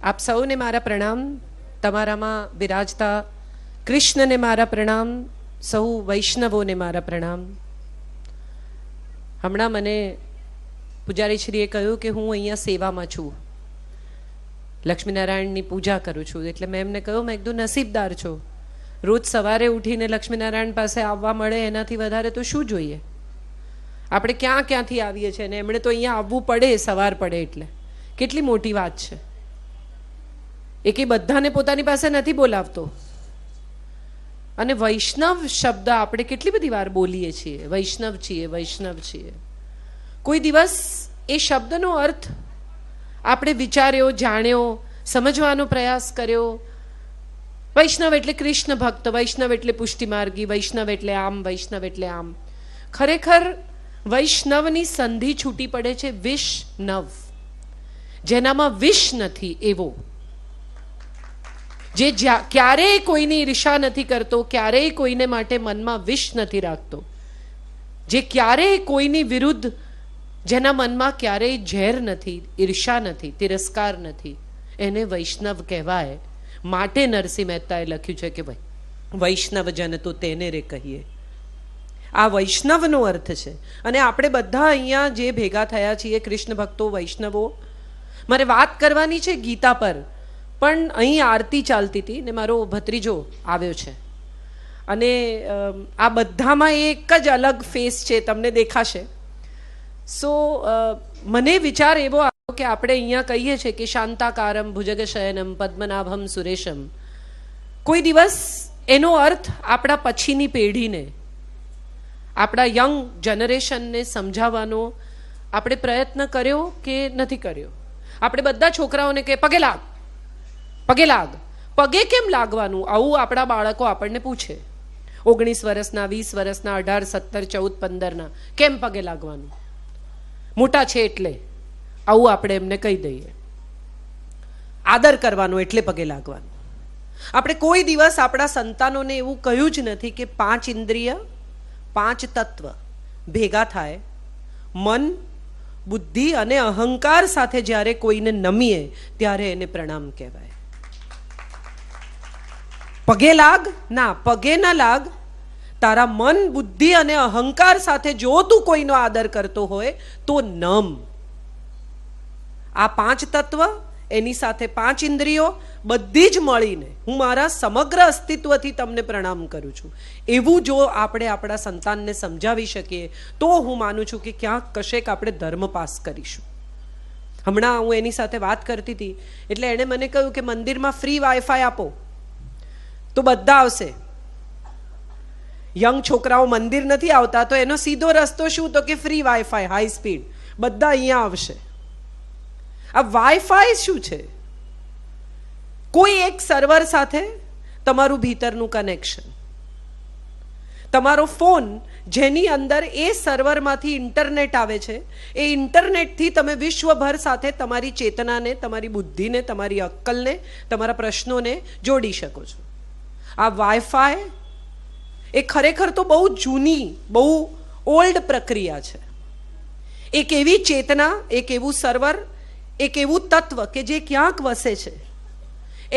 આપ સૌને મારા પ્રણામ. તમારામાં બિરાજતા કૃષ્ણને મારા પ્રણામ. સૌ વૈષ્ણવોને મારા પ્રણામ. હમણાં મને પૂજારીશ્રીએ કહ્યું કે હું અહીંયા સેવામાં છું, લક્ષ્મીનારાયણની પૂજા કરું છું. એટલે મેં એમને કહ્યું, મેં એકદમ નસીબદાર છો, રોજ સવારે ઉઠીને લક્ષ્મીનારાયણ પાસે આવવા મળે, એનાથી વધારે તો શું જોઈએ? આપણે ક્યાંથી આવીએ છીએ ને એમણે તો અહીંયા આવવું પડે સવાર પડે, એટલે કેટલી મોટી વાત છે. એ કે બધાને પોતાની પાસે નથી બોલાવતો. અને વૈષ્ણવ શબ્દ આપણે કેટલી બધી વાર બોલીએ છીએ, વૈષ્ણવ છીએ, વૈષ્ણવ છીએ. કોઈ દિવસ એ શબ્દનો અર્થ આપણે વિચાર્યો, જાણ્યો, સમજવાનો પ્રયાસ કર્યો? વૈષ્ણવ એટલે કૃષ્ણ ભક્ત, વૈષ્ણવ એટલે પુષ્ટિમાર્ગી, વૈષ્ણવ એટલે આમ, વૈષ્ણવ એટલે આમ. ખરેખર વૈષ્ણવની સંધિ છૂટી પડે છે વિષ્ણવ, જેનામાં વિષ નથી એવો, જે ક્યારેય કોઈની ઈર્ષા નથી કરતો, ક્યારેય કોઈને માટે મનમાં વિષ નથી રાખતો, જે ક્યારેય કોઈની વિરુદ્ધ, જેના મનમાં ક્યારેય ઝેર નથી, ઈર્ષા નથી, તિરસ્કાર નથી, એને વૈષ્ણવ કહેવાય. માટે નરસિંહ મહેતાએ લખ્યું છે કે ભાઈ વૈષ્ણવ જન તો તેને રે કહીએ. આ વૈષ્ણવનો અર્થ છે. અને આપણે બધા અહીંયા જે ભેગા થયા છીએ કૃષ્ણ ભક્તો, વૈષ્ણવો, મારે વાત કરવાની છે ગીતા પર, પણ અહીં આરતી ચાલતી હતી ને મારો ભત્રીજો આવ્યો છે, અને આ બધામાં એક જ અલગ ફેસ છે, તમને દેખાશે. સો મને વિચાર એવો આવ્યો કે આપણે અહીંયા કહીએ છીએ કે શાંતાકારમ ભુજગશયનમ પદ્મનાભમ સુરેશમ. કોઈ દિવસ એનો અર્થ આપણા પછીની પેઢીને, આપણા યંગ જનરેશનને સમજાવવાનો આપણે પ્રયત્ન કર્યો કે નથી કર્યો? આપણે બધા છોકરાઓને કે પગે લાગ, પગે લાગ. પગે કેમ લાગવાનું? આવું આપણા બાળકો આપણને પૂછે. 19 વર્ષના, 20 વર્ષના, 18, 17, 14, 15ના, કેમ પગે લાગવાનું? મોટા છે એટલે આવું આપણે એમને કહી દઈએ. આદર કરવાનો એટલે પગે લાગવાનું. આપણે કોઈ દિવસ આપણા સંતાનોને એવું કહ્યું જ નથી કે 5 ઇન્દ્રિય, 5 તત્વ ભેગા થાય, મન, બુદ્ધિ અને અહંકાર સાથે જ્યારે કોઈને નમીએ ત્યારે એને પ્રણામ કહેવાય. પગે લાગ ના, પગે ના લાગ. તારા મન, બુદ્ધિ અને અહંકાર સાથે જો તું કોઈનો આદર કરતો હોય તો નમ. આ 5 તત્વ, એની સાથે 5 ઇન્દ્રિયો બધી જ મળીને હું મારા સમગ્ર અસ્તિત્વથી તમને પ્રણામ કરું છું, એવું જો આપણે આપણા સંતાનને સમજાવી શકીએ તો હું માનું છું કે ક્યાંક કશેક આપણે ધર્મ પાસ કરીશું. હમણાં હું એની સાથે વાત કરતી હતી, એટલે એણે મને કહ્યું કે મંદિરમાં ફ્રી વાઈફાઈ આપો તો બધા આવશે. યંગ છોકરાઓ મંદિર નથી આવતા તો એનો સીધો રસ્તો શું? તો કે ફ્રી વાઈફાઈ, હાઈ સ્પીડ, બધા અહીંયા આવશે. આ વાઈફાઈ શું છે? કોઈ એક સર્વર સાથે તમારું ભીતરનું કનેક્શન. તમારો ફોન જેની અંદર એ સર્વરમાંથી ઇન્ટરનેટ આવે છે, એ ઇન્ટરનેટથી તમે વિશ્વભર સાથે તમારી ચેતનાને, તમારી બુદ્ધિને, તમારી અક્કલને, તમારા પ્રશ્નોને જોડી શકો છો. આ વાઈફાઈ એ ખરેખર તો બહુ જૂની, બહુ ઓલ્ડ પ્રક્રિયા છે. એક એવી ચેતના, એક એવું સર્વર, એક એવું તત્વ કે જે ક્યાંક વસે છે,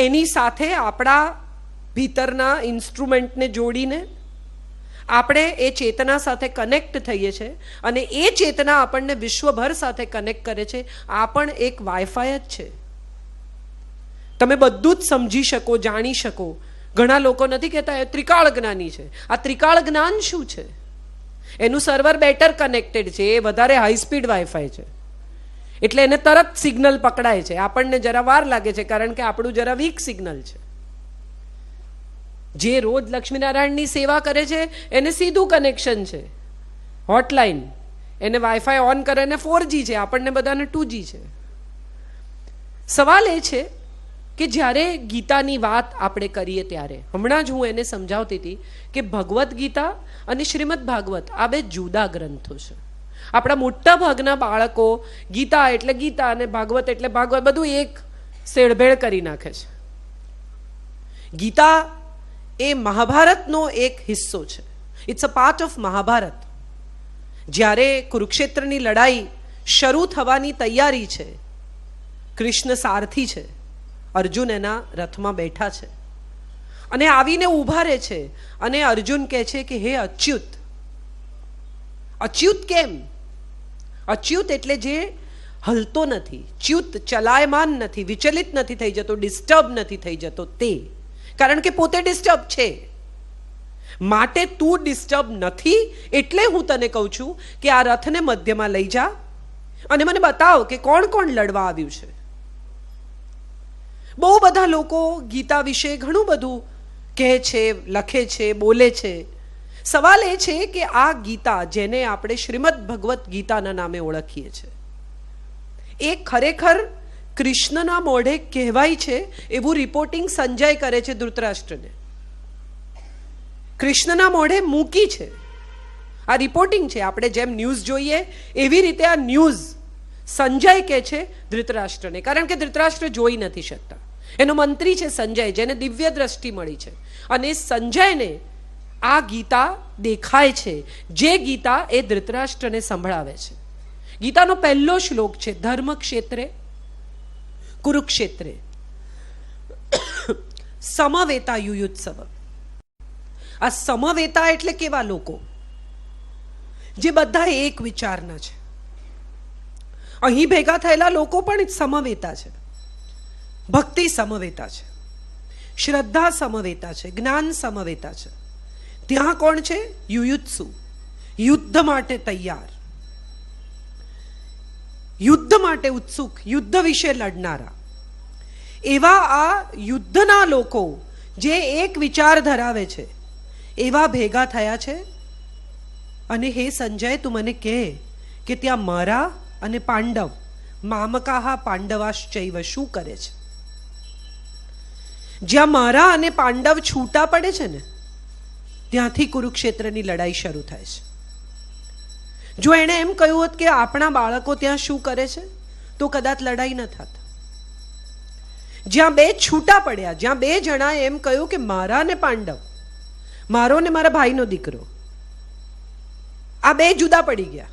એની સાથે આપણા ભીતરના ઇન્સ્ટ્રુમેન્ટને જોડીને આપણે એ ચેતના સાથે કનેક્ટ થઈએ છીએ, અને એ ચેતના આપણને વિશ્વભર સાથે કનેક્ટ કરે છે. આ પણ એક વાઈફાઈ જ છે. તમે બધું જ સમજી શકો, જાણી શકો. ઘણા લોકો નથી કહેતા એ ત્રિકાળ જ્ઞાની છે. આ ત્રિકાળ જ્ઞાન શું છે? એનું સર્વર બેટર કનેક્ટેડ છે, એ વધારે હાઈ સ્પીડ વાઈફાઈ છે, એટલે એને તરત સિગ્નલ પકડાય છે. આપણને જરા વાર લાગે છે કારણ કે આપણું જરા વીક સિગ્નલ છે. જે રોજ લક્ષ્મીનારાયણની સેવા કરે છે એને સીધું કનેક્શન છે, હોટલાઇન, એને વાઈફાઈ ઓન કરે ને 4G છે, આપણને બધાને 2G છે. સવાલ એ છે કે જ્યારે ગીતાની વાત આપણે કરીએ ત્યારે, હમણાં જ હું એને સમજાવતી હતી કે ભગવદ્ ગીતા અને શ્રીમદ ભાગવત આ બે જુદા ગ્રંથો છે. આપણા મોટા ભાગના બાળકો ગીતા એટલે ગીતા અને ભાગવત એટલે ભાગવત બધું એક શેડભેળ કરી નાખે છે. ગીતા એ મહાભારતનો એક હિસ્સો છે. It's a part of Mahabharata. જ્યારે કુરુક્ષેત્રની લડાઈ શરૂ થવાની તૈયારી છે, કૃષ્ણ સારથી છે, અર્જુન એના રથમાં બેઠા છે અને આવીને ઊભા રહે છે અને અર્જુન કહે છે કે હે અચ્યુત. અચ્યુત કેમ? અચ્યુત એટલે જે હલતો નથી, ચ્યુત ચલાયમાન નથી, વિચલિત નથી થઈ જતો, ડિસ્ટર્બ નથી થઈ જતો, તે કારણ કે પોતે ડિસ્ટર્બ છે. માટે તું ડિસ્ટર્બ નથી એટલે હું તને કહું છું કે આ રથને મધ્યમાં લઈ જા અને મને બતાવ કે કોણ કોણ લડવા આવ્યું છે. બહુ બધા લોકો ગીતા વિશે ઘણું બધું કહે છે, લખે છે, બોલે છે. સવાલ એ છે કે આ ગીતા, જેને આપણે શ્રીમદ ભગવદ્ ગીતાના નામે ઓળખીએ છીએ, એ ખરેખર કૃષ્ણના મોઢે કહેવાય છે એવું રિપોર્ટિંગ સંજય કરે છે ધૃતરાષ્ટ્રને. કૃષ્ણના મોઢે મૂકી છે. આ રિપોર્ટિંગ છે. આપણે જેમ ન્યૂઝ જોઈએ એવી રીતે આ ન્યૂઝ સંજય કહે છે ધૃતરાષ્ટ્રને, કારણ કે ધૃતરાષ્ટ્ર જોઈ નથી શકતા. એનો મંત્રી છે સંજય, જેને દિવ્ય દ્રષ્ટિ મળી છે, અને સંજયને આ ગીતા દેખાય છે, જે ગીતા એ ધૃતરાષ્ટ્રને સંભળાવે છે. ગીતાનો પહેલો શ્લોક છે, ધર્મ ક્ષેત્રે કુરુક્ષેત્રે સમવેતા યુયુત્સવ. આ સમવેતા એટલે કેવા લોકો? જે બધા એક વિચારના છે. અહીં ભેગા થયેલા લોકો પણ સમવેતા છે. ભક્તિ સમવેતા છે, શ્રદ્ધા સમવેતા છે, જ્ઞાન સમવેતા છે. ત્યાં કોણ છે? યુયુત્સુ, યુદ્ધ માટે તૈયાર, યુદ્ધ માટે ઉત્સુક, યુદ્ધ વિશે લડનારા. એવા આ યુદ્ધના લોકો જે એક વિચાર ધરાવે છે એવા ભેગા થયા છે. અને હે સંજય, તું મને કહે કે ત્યાં મારા અને પાંડવ, મામકાહા પાંડવાશ્ચૈવ, શું કરે છે? જ્યાં મારા અને પાંડવ છૂટા પડે છે ને, ત્યાંથી કુરુક્ષેત્રની લડાઈ શરૂ થાય છે. જો એણે એમ કહ્યું હોત કે આપણા બાળકો ત્યાં શું કરે છે, તો કદાચ લડાઈ ન થાત. જ્યાં બે છૂટા પડ્યા, જ્યાં બે જણાએ એમ કહ્યું કે મારા ને પાંડવ, મારો ને મારા ભાઈનો દીકરો, આ બે જુદા પડી ગયા,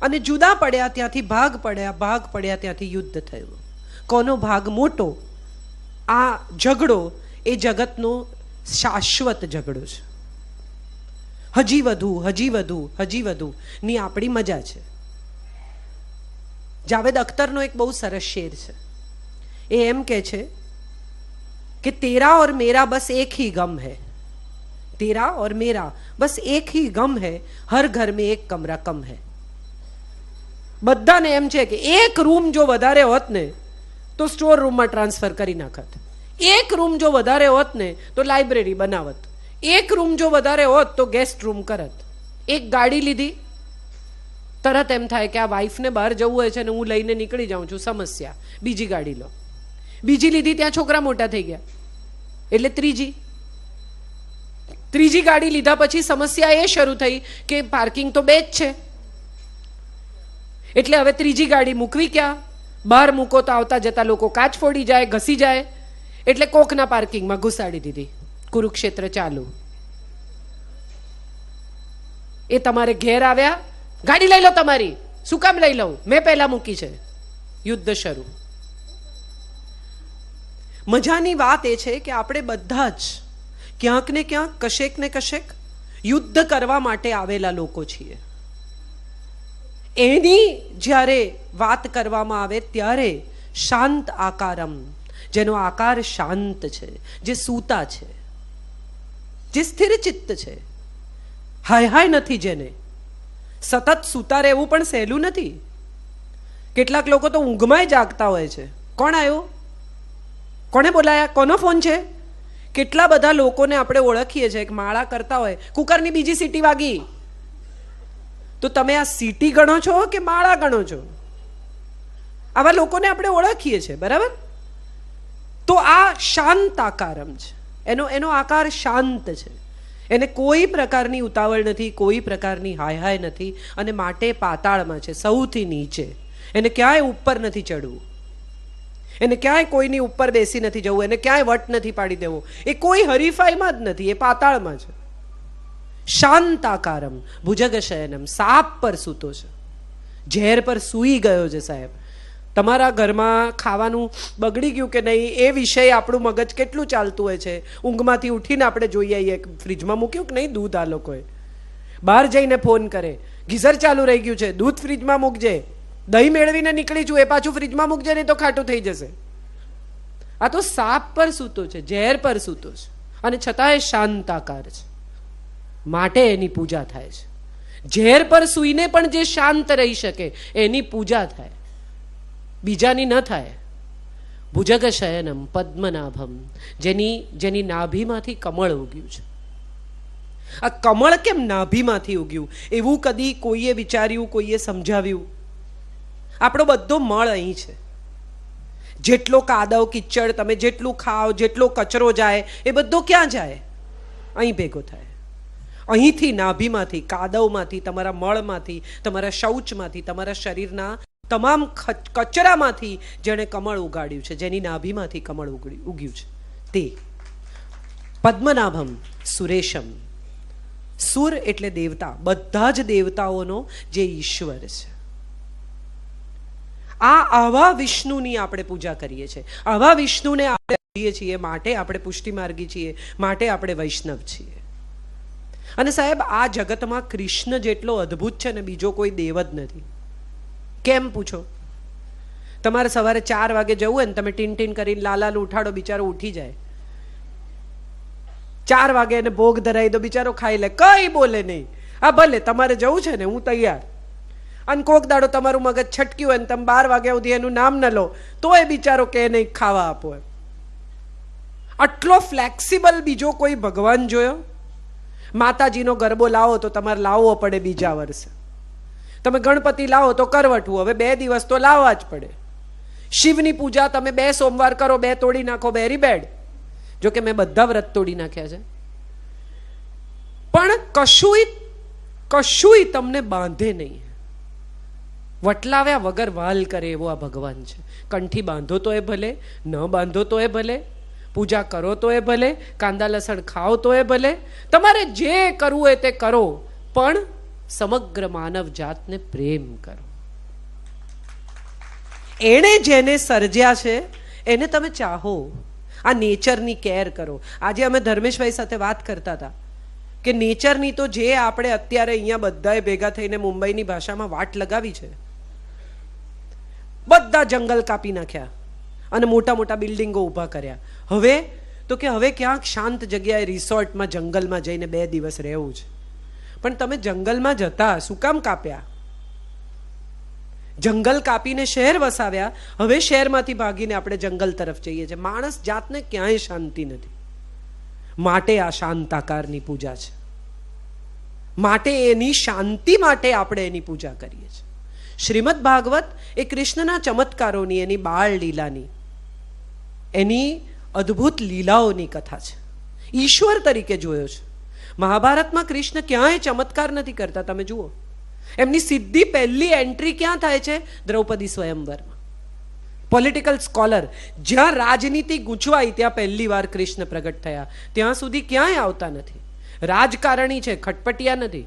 અને જુદા પડ્યા ત્યાંથી ભાગ પડ્યા ત્યાંથી યુદ્ધ થયું. કોનો ભાગ મોટો? આ ઝઘડો એ જગતનો શાશ્વત ઝઘડો છે. હજી વધુ ની આપણી મજા છે. જાવેદ અખ્તરનો એક બહુ સરસ શેર છે. એ એમ કહે છે કે તેરા और मेरा बस एक ही गम है, तेरा और मेरा बस एक ही गम है, हर घर में एक कमरा कम है. બધાને એમ છે કે એક રૂમ જો વધારે હોત ને તો સ્ટોર રૂમમાં ટ્રાન્સફર કરી નાખત, એક રૂમ જો વધારે હોત ને તો લાઇબ્રેરી બનાવત, એક રૂમ જો વધારે હોત તો ગેસ્ટ રૂમ કરત. એક ગાડી લીધી, તરત એમ થાય કે આ વાઈફને બહાર જવું હોય છે ને હું લઈને નીકળી જાઉં છું, સમસ્યા. બીજી ગાડી લો. બીજી લીધી, ત્યાં છોકરા મોટા થઈ ગયા એટલે ત્રીજી ગાડી લીધા પછી સમસ્યા એ શરૂ થઈ કે પાર્કિંગ તો બે જ છે, એટલે હવે ત્રીજી ગાડી મૂકવી ક્યાં? બહાર મૂકો તો આવતા જતા લોકો કાચ ફોડી જાય, ઘસી જાય, એટલે કોકના પાર્કિંગમાં ઘુસાડી દીધી. કુરુક્ષેત્ર ચાલુ. એ તમારે ઘેર આવ્યા, ગાડી લઈ લો તમારી. શું કામ લઈ લઉં? મેં પહેલા મૂકી છે. યુદ્ધ શરૂ. મજાની વાત એ છે કે આપણે બધા જ ક્યાંક ને ક્યાંક, કશેક ને કશેક યુદ્ધ કરવા માટે આવેલા લોકો છીએ. એની જ્યારે વાત કરવામાં આવે ત્યારે શાંત આકારમ, જેનો આકાર શાંત છે, જે સૂતા છે, જે સ્થિર ચિત્ત છે, હાય નથી, જેને સતત સૂતા રહેવું પણ સહેલું નથી. કેટલાક લોકો તો ઊંઘમાંય જાગતા હોય છે. કોણ આવ્યો? કોને બોલાયા? કોનો ફોન છે? કેટલા બધા લોકોને આપણે ઓળખીએ છીએ કે માળા કરતા હોય, કુકરની બીજી સીટી વાગી, તો તમે આ સીટી ગણો છો કે માળા ગણો છો? આવા લોકોને આપણે ઓળખીએ છીએ, બરાબર? તો આ શાંત આકારમ છે. એનો આકાર શાંત છે. એને કોઈ પ્રકારની ઉતાવળ નથી, કોઈ પ્રકારની હાય નથી, અને માટે પાતાળમાં છે, સૌથી નીચે. એને ક્યાંય ઉપર નથી ચડવું, એને ક્યાંય કોઈની ઉપર બેસી નથી જવું, એને ક્યાંય વટ નથી પાડી દેવો. એ કોઈ હરીફાઈમાં જ નથી, એ પાતાળમાં છે. શાંતાકારમ ભુજગ શયનમ, સાપ પર સૂતો છે, ઝેર પર સૂઈ ગયો છે સાહેબ. તમારા ઘરમાં ખાવાનું બગડી ગયું કે નહીં એ વિષય આપણું મગજ કેટલું ચાલતું હોય છે. ઊંઘમાંથી ઉઠીને આપણે જોઈ આવીએ ફ્રીજમાં મૂક્યું કે નહીં દૂધ, આ લોકોએ બહાર જઈને ફોન કરે ગીઝર ચાલુ રહી ગયું છે, દૂધ ફ્રીજમાં મૂકજે, દહીં મેળવીને નીકળી છું એ પાછું ફ્રીજમાં મૂકજે નહીં તો ખાટું થઈ જશે. આ તો સાપ પર સૂતો છે, ઝેર પર સૂતો છે, અને છતાં એ શાંતાકાર છે, માટે એની પૂજા થાય છે. ઝેર પર સૂઈને પણ જે શાંત રહી શકે એની પૂજા થાય, બીજાની ન થાય. ભુજગ શયનમ પદ્મનાભમ, જેની નાભીમાંથી કમળ ઉગ્યું છે. આ કમળ કેમ નાભીમાંથી ઉગ્યું એવું કદી કોઈએ વિચાર્યું, કોઈએ સમજાવ્યું? આપણો બધો મળ અહીં છે. જેટલો કાદવ કિચડ તમે જેટલું ખાઓ, જેટલો કચરો જાય એ બધો ક્યાં જાય? અહીં ભેગો થાય. અહીંથી નાભીમાંથી, કાદવમાંથી, તમારા મળમાંથી, તમારા શૌચમાંથી, તમારા શરીરના તમામ કચરામાંથી જેણે કમળ ઉગાડ્યું છે, જેની નાભીમાંથી કમળ ઉગ્યું છે, તે પદ્મનાભમ સુરેશમ. સુર એટલે દેવતા, બધા જ દેવતાઓનો જે ઈશ્વર છે. આવા વિષ્ણુની આપણે પૂજા કરીએ છીએ, આવા વિષ્ણુને આપણે કહીએ છીએ, માટે આપણે પુષ્ટિ માર્ગી છીએ, માટે આપણે વૈષ્ણવ છીએ. અને સાહેબ, આ જગતમાં કૃષ્ણ જેટલો અદ્ભુત છે ને બીજો કોઈ દેવ જ નથી. કેમ પૂછો? તમારે સવારે 4 વાગે જવું હોય ને તમે ટીન ટીન કરીને લાલાને ઉઠાડો, બિચારો ઉઠી જાય. 4 વાગે એને ભોગ ધરાવી દો, બિચારો ખાઈ લે, કઈ બોલે નહીં. હા ભલે તમારે જવું છે ને, હું તૈયાર. અને કોક દાડો તમારું મગજ છટક્યું હોય ને તમે 12 વાગ્યા સુધી એનું નામ ન લો તો એ બિચારો કે નહીં ખાવા આપો. આટલો ફ્લેક્સિબલ બીજો કોઈ ભગવાન જોયો? માતાજીનો ગરબો લાવો તો તમારે લાવવો પડે બીજા વર્ષે. તમે ગણપતિ લાવો તો કરવટવું, હવે 2 દિવસ તો લાવવા જ પડે. શિવની પૂજા તમે 2 સોમવાર કરો, 2 તોડી નાખો, વેરી બેડ. જો કે મેં બધા વ્રત તોડી નાખ્યા છે, પણ કશુંય તમને બાંધે નહીં. વટલાવ્યા વગર વાલ કરે એવો આ ભગવાન છે. કંઠી બાંધો તો એ ભલે, ન બાંધો તો એ ભલે, પૂજા કરો તો એ ભલે, કાંદા લસણ ખાઓ તો એ ભલે, તમારે જે કરવું હોય તે કરો, પણ સમગ્ર માનવ જાતને પ્રેમ કરો. એણે જેને સર્જ્યા છે એને તમે ચાહો. આ નેચરની કેર કરો. આજે અમે ધર્મેશભાઈ સાથે વાત કરતા હતા કે નેચરની તો જે આપણે અત્યારે અહીંયા બધાએ ભેગા થઈને મુંબઈની ભાષામાં વાટ લગાવી છે, બધા જંગલ કાપી નાખ્યા અને મોટા મોટા બિલ્ડિંગો ઊભા કર્યા. હવે તો કે હવે ક્યાંક શાંત જગ્યાએ રિસોર્ટમાં જંગલમાં જઈને 2 દિવસ રહેવું છે. પણ તમે જંગલમાં જતા શું કામ કાપ્યા? જંગલ કાપીને શહેર વસાવ્યા, હવે શહેરમાંથી ભાગીને આપણે જંગલ તરફ જઈએ છીએ. માણસ જાતને ક્યાંય શાંતિ નથી. માટે આ શાંતાકારની પૂજા છે. માટે એની શાંતિ માટે આપણે એની પૂજા કરીએ છીએ. શ્રીમદ ભાગવત એ કૃષ્ણના ચમત્કારોની, એની બાળ લીલાની, એની અદ્ભુત લીલાઓની કથા છે. ઈશ્વર તરીકે જોયો છે. મહાભારતમાં કૃષ્ણ ક્યાંય ચમત્કાર નથી કરતા. તમે જુઓ, એમની સીધી પહેલી એન્ટ્રી ક્યાં થાય છે? દ્રૌપદી સ્વયંવરમાં. પોલિટિકલ સ્કોલર, જ્યાં રાજનીતિ ગૂંચવાઈ ત્યાં પહેલી વાર કૃષ્ણ પ્રગટ થયા. ત્યાં સુધી ક્યાંય આવતા નથી. રાજકારણી છે, ખટપટિયા નથી,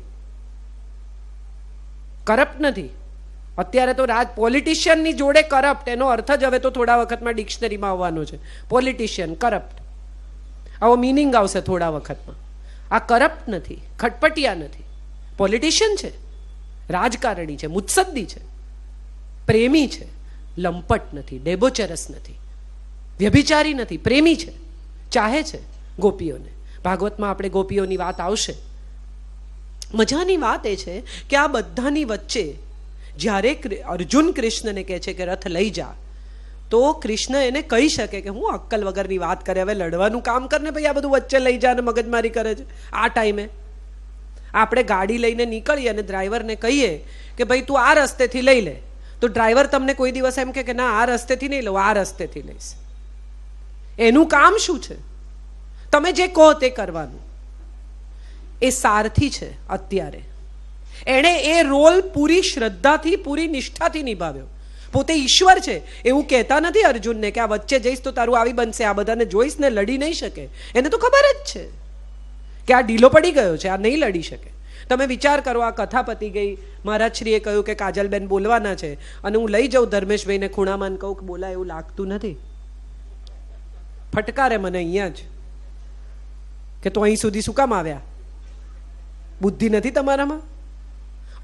કરપ્ટ નથી. અત્યારે તો પોલિટિશિયનની જોડે કરપ્ટ, એનો અર્થ જ હવે તો થોડા વખતમાં ડિક્શનરીમાં આવવાનો છે. પોલિટિશિયન કરપ્ટ, આવો મિનિંગ આવશે થોડા વખતમાં. આ કરપ્ટ નથી, ખટપટિયા નથી, પોલિટિશિયન છે, રાજકારણી છે, મુત્સદ્દી છે, પ્રેમી છે, લંપટ નથી, ડેબોચરસ નથી, વ્યભિચારી નથી, પ્રેમી છે, ચાહે છે ગોપીઓને. ભાગવતમાં આપણે ગોપીઓની વાત આવશે. મજાની વાત એ છે કે આ બધાની વચ્ચે જ્યારે અર્જુન કૃષ્ણને કહે છે કે રથ લઈ જા, તો કૃષ્ણ એને કહી શકે કે હું અક્કલ વગરની વાત કરે, હવે લડવાનું કામ કરને ભાઈ, આ બધું વચ્ચે લઈ જા અને મગજમારી કરે છે. આ ટાઈમે આપણે ગાડી લઈને નીકળીએ અને ડ્રાઈવરને કહીએ કે ભાઈ તું આ રસ્તેથી લઈ લે, તો ડ્રાઈવર તમને કોઈ દિવસ એમ કે ના આ રસ્તેથી નહીં લઉં, આ રસ્તેથી લઈશ. એનું કામ શું છે? તમે જે કહો તે કરવાનું. એ સારથી છે. અત્યારે એણે એ રોલ પૂરી શ્રદ્ધાથી, પૂરી નિષ્ઠાથી નિભાવ્યો. પોતે ઈશ્વર છે એવું કહેતા નથી અર્જુનને કે આ વચ્ચે જઈશ તો તારું આવી બનશે, આ બધાને જોઈશ ને લડી નહીં શકે. એને તો ખબર જ છે કે આ ઢીલો પડી ગયો છે, આ નહીં લડી શકે. તમે વિચાર કરો, આ કથા પતી ગઈ, મહારાજશ્રીએ કહ્યું કે કાજલબેન બોલવાના છે, અને હું લઈ જાઉં ધર્મેશભાઈને ખૂણામાં કહું કે બોલા એવું લાગતું નથી, ફટકારે મને અહીંયા જ કે તો અહીં સુધી શું કામ આવ્યા, બુદ્ધિ નથી તમારામાં?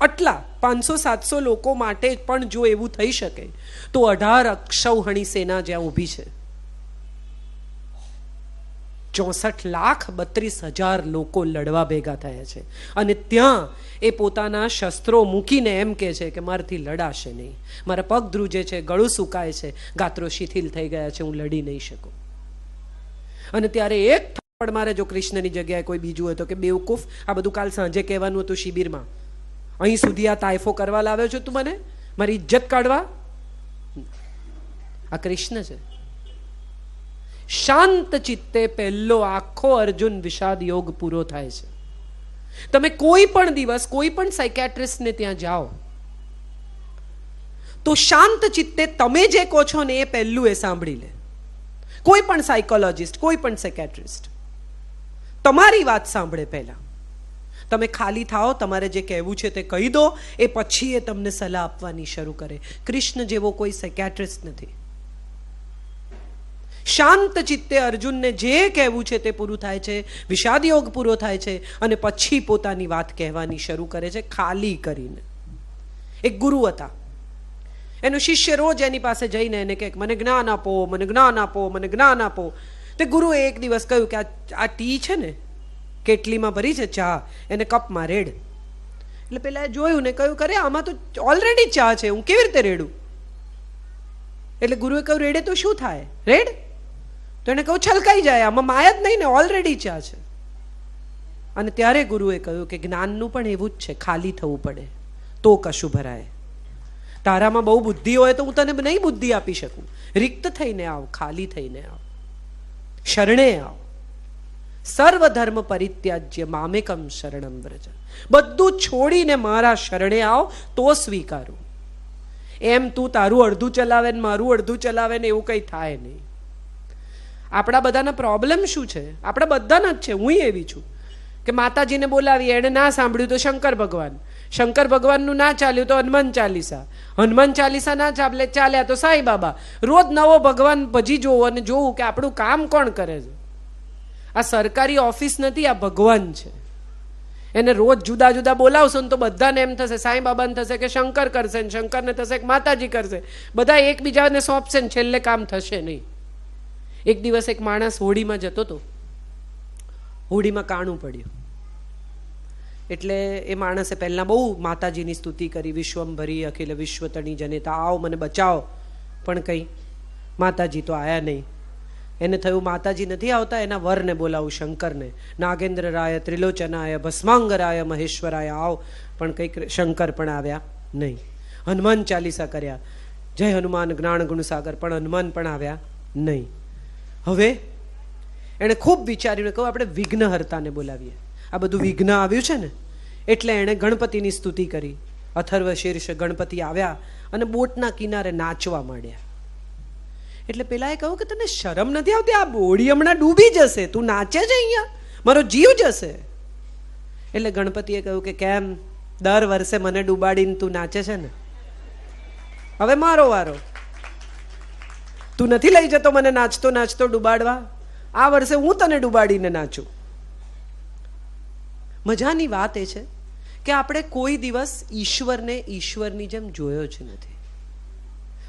આટલા 500-700 લોકો માટે પણ જો એવું થઈ શકે તો 18 અક્ષૌહિણી સેના જ્યાં ઊભી છે, 64,32,000 લોકો લડવા ભેગા થયા છે, અને ત્યાં એ પોતાના શસ્ત્રો મૂકીને એમ કે છે કે મારાથી લડાશે નહીં, મારા પગ ધ્રુજે છે, ગળું સુકાય છે, ગાત્રો શિથિલ થઈ ગયા છે, હું લડી નહીં શકું. અને ત્યારે એક થપ્પડ મારે જો કૃષ્ણની જગ્યાએ કોઈ બીજું હોય તો કે બેવકૂફ, આ બધું કાલ સાંજે કહેવાનું હતું શિબિરમાં, અહીં સુધી આ તાઇફો કરવા લાવ્યો છો તું મને, મારી ઇજ્જત કાઢવા? આ કૃષ્ણ છે. શાંત ચિત્તે પહેલો આખો અર્જુન વિષાદ યોગ પૂરો થાય છે. તમે કોઈ પણ દિવસ કોઈ પણ સાયકેટ્રિસ્ટને ત્યાં જાઓ તો શાંત ચિત્તે તમે જે કહો છો ને એ પહેલું એ સાંભળી લે. કોઈ પણ સાયકોલોજિસ્ટ, કોઈ પણ સાયકેટ્રિસ્ટ તમારી વાત સાંભળે પહેલા. તમે ખાલી થાઓ, તમારે જે કહેવું છે તે કહી દો, એ પછી એ તમને સલાહ આપવાની શરૂ કરે. કૃષ્ણ જેવો કોઈ સાયકેટ્રિસ્ટ નથી. શાંત ચિત્તે અર્જુનને જે કહેવું છે તે પૂરું થાય છે, વિષાદ યોગ પૂરો થાય છે, અને પછી પોતાની વાત કહેવાની શરૂ કરે છે ખાલી કરીને. એક ગુરુ હતા, એનો શિષ્ય રોજ એની પાસે જઈને એને કહે મને જ્ઞાન આપો, મને જ્ઞાન આપો, મને જ્ઞાન આપો. તે ગુરુએ એક દિવસ કહ્યું કે આ ટી છે ને, કેટલીમાં ભરી છે ચા, એને કપમાં રેડ. એટલે પેલા જોયું ને કહ્યું કરે આમાં તો ઓલરેડી ચા છે, હું કેવી રીતે રેડું? એટલે ગુરુએ કહ્યું રેડે તો શું થાય, રેડ? તો એને કહું છલકાઈ જાય, આમાં માયા જ નહીં ને, ઓલરેડી ચા છે. અને ત્યારે ગુરુએ કહ્યું કે જ્ઞાનનું પણ એવું જ છે, ખાલી થવું પડે તો કશું ભરાય. તારામાં બહુ બુદ્ધિ હોય તો હું તને નહીં બુદ્ધિ આપી શકું. રિક્ત થઈને આવ, ખાલી થઈને આવ, શરણે આવ. સર્વધર્મ પરિત્યાજ્ય મામેકમ શરણમ વ્રજ. બધું છોડીને મારા શરણે આવ તો સ્વીકારું. એમ તું તારું અડધું ચલાવે ને મારું અડધું ચલાવે ને એવું કંઈ થાય નહીં. આપણા બધાના પ્રોબ્લેમ શું છે? આપણા બધાના જ છે. હું એવી છું કે માતાજીને બોલાવી, એણે ના સાંભળ્યું તો શંકર ભગવાન, શંકર ભગવાનનું ના ચાલ્યું તો હનુમાન ચાલીસા, હનુમાન ચાલીસા ના ચાલ્યા તો સાંઈ બાબા. રોજ નવો ભગવાન ભજી જોવો અને જોવું કે આપણું કામ કોણ કરે છે. આ સરકારી ઓફિસ નથી, આ ભગવાન છે. એને રોજ જુદા જુદા બોલાવશો ને તો બધાને એમ થશે સાંઈ બાબાને થશે કે શંકર કરશે, ને શંકરને થશે કે માતાજી કરશે. બધા એકબીજાને સોંપશે ને છેલ્લે કામ થશે નહીં. એક દિવસ એક માણસ હોડીમાં જતો હતો, હોડીમાં કાણું પડ્યું. એટલે એ માણસે પહેલાં બહુ માતાજીની સ્તુતિ કરી, વિશ્વંભરી અખિલ વિશ્વતણી જનેતા, આવો મને બચાવો. પણ કંઈ માતાજી તો આયા નહીં. એને થયું માતાજી નથી આવતા, એના વરને બોલાવું, શંકરને. નાગેન્દ્ર રાય, ત્રિલોચનાય, ભસ્માંગરાય, મહેશ્વરાય આવ. પણ કંઈક શંકર પણ આવ્યા નહીં. હનુમાન ચાલીસા કર્યા, જય હનુમાન જ્ઞાન ગુણસાગર, પણ હનુમાન પણ આવ્યા નહીં. હવે એણે ખૂબ વિચાર્યું, કહું આપણે વિઘ્નહર્તાને બોલાવીએ. આ બધું વિઘ્ન આવ્યું છે ને, એટલે એણે ગણપતિની સ્તુતિ કરી. અથર્વ શીર્ષ ગણપતિ આવ્યા અને બોટના કિનારે નાચવા માંડ્યા. એટલે પેલાએ કહ્યું કે તને શરમ નથી આવતી? આ બોડી હમણાં ડૂબી જશે, તું નાચે છે અહીંયા, મારો જીવ જશે. એટલે ગણપતિએ કહ્યું કે કેમ દર વર્ષે મને ડૂબાડીને તું નાચે છે ને, હવે મારો વારો. તું નથી લઈ જતો મને નાચતો નાચતો ડૂબાડવા, આ વર્ષે હું તને ડૂબાડીને નાચું. મજાની વાત એ છે કે આપણે કોઈ દિવસ ઈશ્વરને ઈશ્વરની જેમ જોયો જ નથી.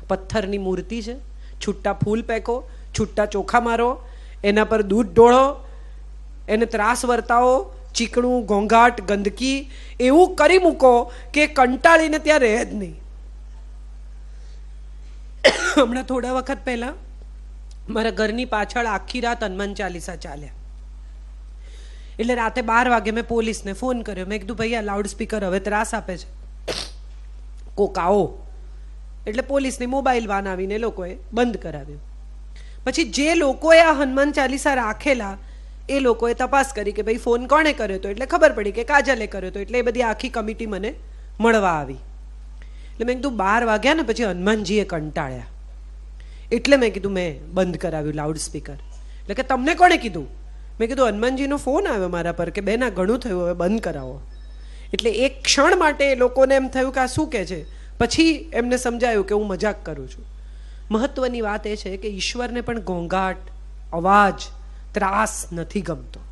પથ્થરની મૂર્તિ છે, છૂટા ફૂલ પેકો, છૂટા ચોખા મારો, એના પર દૂધ ઢોળો, એને ત્રાસ વર્તાવો, ચીકણું, ઘોંઘાટ, ગંદકી એવું કરી મૂકો કે કંટાળીને ત્યાં રહે જ નહીં. હમણાં થોડા વખત પહેલા મારા ઘરની પાછળ આખી રાત હનુમાન ચાલીસા ચાલ્યા. એટલે રાતે 12 વાગે મેં પોલીસને ફોન કર્યો. મેં કીધું ભાઈ આ લાઉડ સ્પીકર હવે ત્રાસ આપે છે, કોક આવો. એટલે પોલીસની મોબાઈલ વાન આવીને લોકોએ બંધ કરાવ્યું. પછી જે લોકોએ આ હનુમાન ચાલીસા રાખેલા એ લોકોએ તપાસ કરી કે ભાઈ ફોન કોણે કર્યો હતો. એટલે ખબર પડી કે કાજલે કર્યો હતો. એટલે એ બધી આખી કમિટી મને મળવા આવી. એટલે મેં કીધું 12 વાગ્યા ને પછી હનુમાનજીએ કંટાળ્યા, એટલે મેં કીધું મેં બંધ કરાવ્યું લાઉડ સ્પીકર. એટલે કે તમને કોણે કીધું? મેં કીધું હનુમાનજીનો ફોન આવ્યો મારા પર કે બેન આ ઘણું થયું, હવે બંધ કરાવો. એટલે એક ક્ષણ માટે લોકોને એમ થયું કે આ શું કહે છે, પછી એમને સમજાયું કે હું મજાક કરું છું. મહત્વની વાત એ છે કે ઈશ્વરને પણ ઘોંઘાટ, અવાજ, ત્રાસ નથી ગમતો.